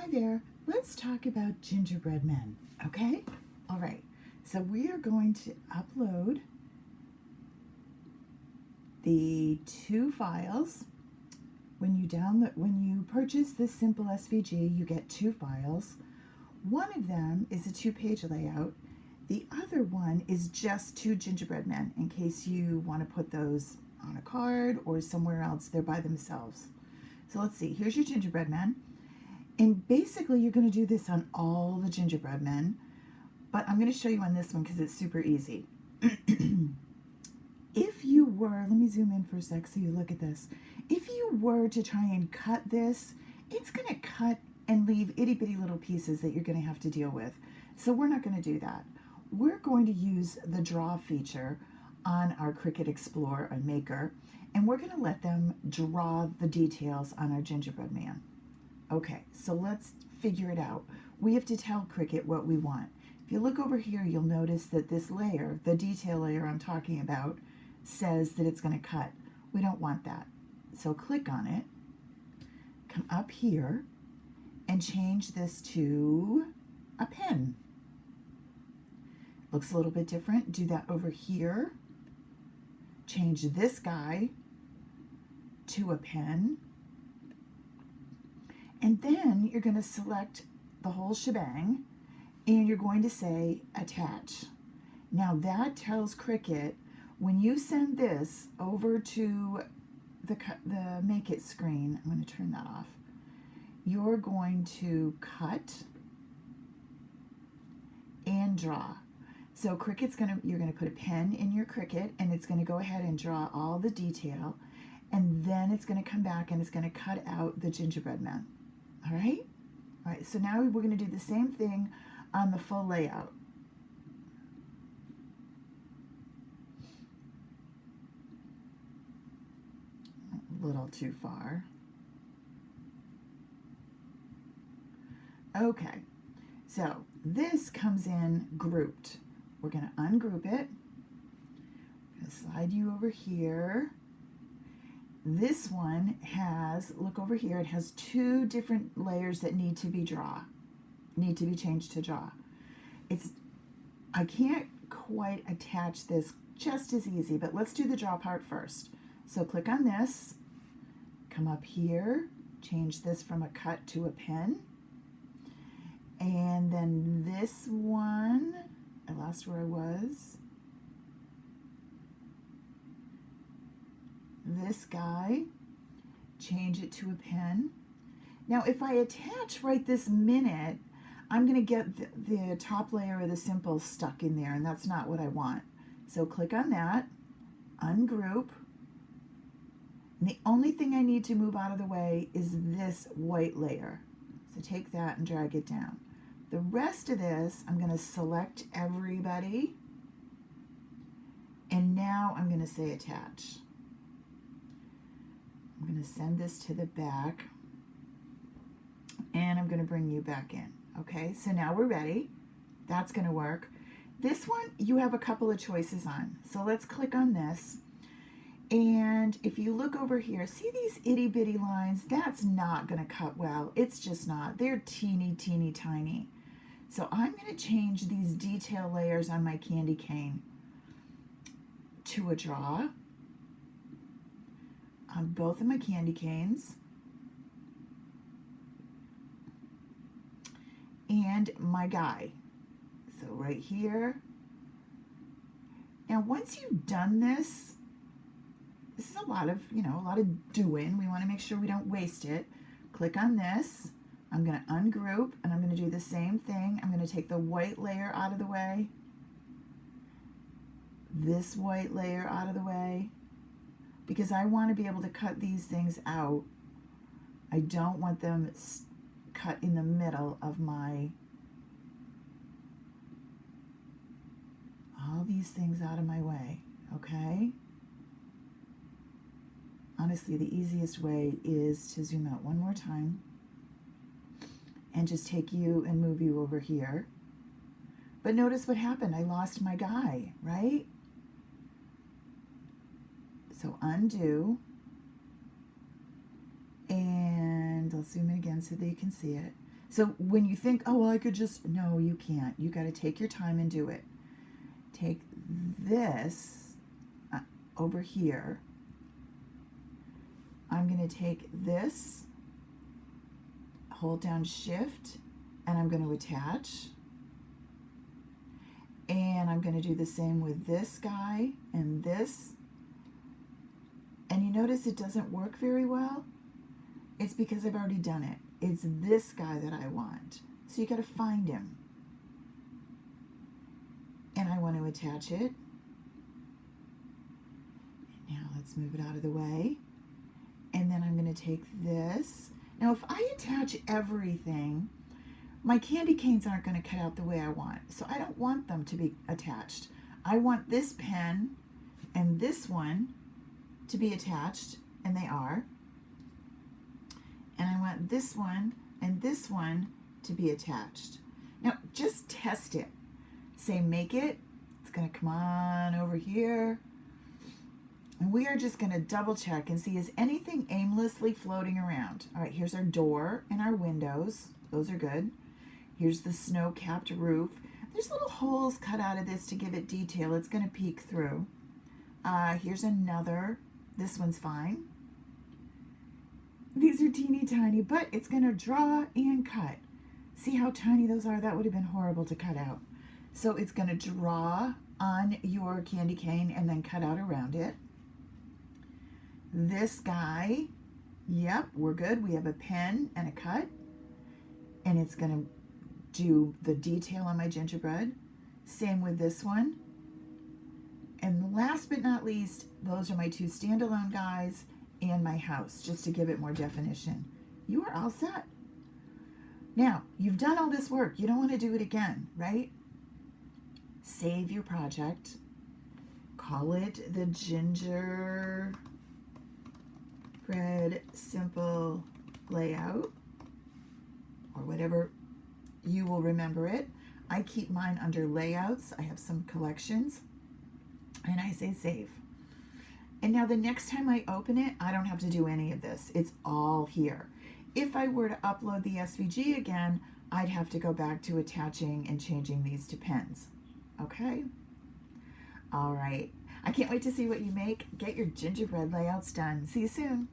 Hi there. Let's talk about gingerbread men, okay? All right. So we are going to upload the two files. When you purchase this simple SVG, you get two files. One of them is a 2-page layout. The other one is just two gingerbread men in case you want to put those on a card or somewhere else. They're by themselves. So let's see. Here's your gingerbread men. And basically, you're going to do this on all the gingerbread men, but I'm going to show you on this one because it's super easy. If you were, let me zoom in for a sec so you look at this. If you were to try and cut this, it's going to cut and leave itty bitty little pieces that you're going to have to deal with. So we're not going to do that. We're going to use the draw feature on our Cricut Explorer and Maker, and we're going to let them draw the details on our gingerbread man. Okay, so let's figure it out. We have to tell Cricut what we want. If you look over here, you'll notice that this layer, the detail layer I'm talking about, says that it's going to cut. We don't want that. So click on it, come up here, and change this to a pen. Looks a little bit different. Do that over here. Change this guy to a pen. And then you're going to select the whole shebang and you're going to say attach. Now that tells Cricut when you send this over to the Make It screen, I'm going to turn that off, you're going to cut and draw. So you're going to put a pen in your Cricut and it's going to go ahead and draw all the detail, and then it's going to come back and it's going to cut out the gingerbread man. All right? All right, so now we're going to do the same thing on the full layout. A little too far. Okay, so this comes in grouped. We're going to ungroup it. I'm going to slide you over here. This one has, look over here, it has two different layers that need to be changed to draw. I can't quite attach this just as easy, but let's do the draw part first. So click on this, come up here, change this from a cut to a pen, and then this one, I lost where I was. This guy, change it to a pen. Now if I attach right this minute, I'm going to get the top layer of the simple stuck in there, and that's not what I want. So click on that, ungroup, and the only thing I need to move out of the way is this white layer. So take that and drag it down. The rest of this, I'm going to select everybody, and now I'm going to say attach. I'm going to send this to the back, and I'm going to bring you back in. Okay, so now we're ready. That's going to work. This one, you have a couple of choices on. So let's click on this. And if you look over here, see these itty bitty lines? That's not going to cut well. It's just not. They're teeny, teeny, tiny. So I'm going to change these detail layers on my candy cane to a draw on both of my candy canes and my guy. So right here. Now once you've done this is a lot of doing. We want to make sure we don't waste it. Click on this. I'm going to ungroup and I'm going to do the same thing. I'm going to take the white layer out of the way, this white layer out of the way, because I want to be able to cut these things out. I don't want them cut in the middle of all these things out of my way, okay? Honestly, the easiest way is to zoom out one more time and just take you and move you over here. But notice what happened. I lost my guy, right? So undo, and I'll zoom in again so that you can see it. So when you think, oh, well, I could just, no, you can't. You got to take your time and do it. Take this over here. I'm going to take this, hold down shift, and I'm going to attach. And I'm going to do the same with this guy and this. And you notice it doesn't work very well? It's because I've already done it. It's this guy that I want. So you got to find him. And I want to attach it. Now let's move it out of the way. And then I'm going to take this. Now if I attach everything, my candy canes aren't going to cut out the way I want. So I don't want them to be attached. I want this pen and this one to be attached, and they are. And I want this one and this one to be attached. Now just test it. Say make it. It's going to come on over here. And we are just going to double check and see, is anything aimlessly floating around? All right, here's our door and our windows. Those are good. Here's the snow-capped roof. There's little holes cut out of this to give it detail. It's going to peek through. Here's another. This one's fine. These are teeny tiny, but it's going to draw and cut. See how tiny those are? That would have been horrible to cut out. So it's going to draw on your candy cane and then cut out around it. This guy, yep, we're good. We have a pen and a cut. And it's going to do the detail on my gingerbread. Same with this one. And last but not least, those are my two standalone guys and my house, just to give it more definition. You are all set. Now, you've done all this work. You don't want to do it again, right? Save your project. Call it the Gingerbread Simple Layout, or whatever you will remember it. I keep mine under layouts. I have some collections, and I say save. And now the next time I open it, I don't have to do any of this. It's all here. If I were to upload the SVG again, I'd have to go back to attaching and changing these to pens. Okay? All right. I can't wait to see what you make. Get your gingerbread layouts done. See you soon.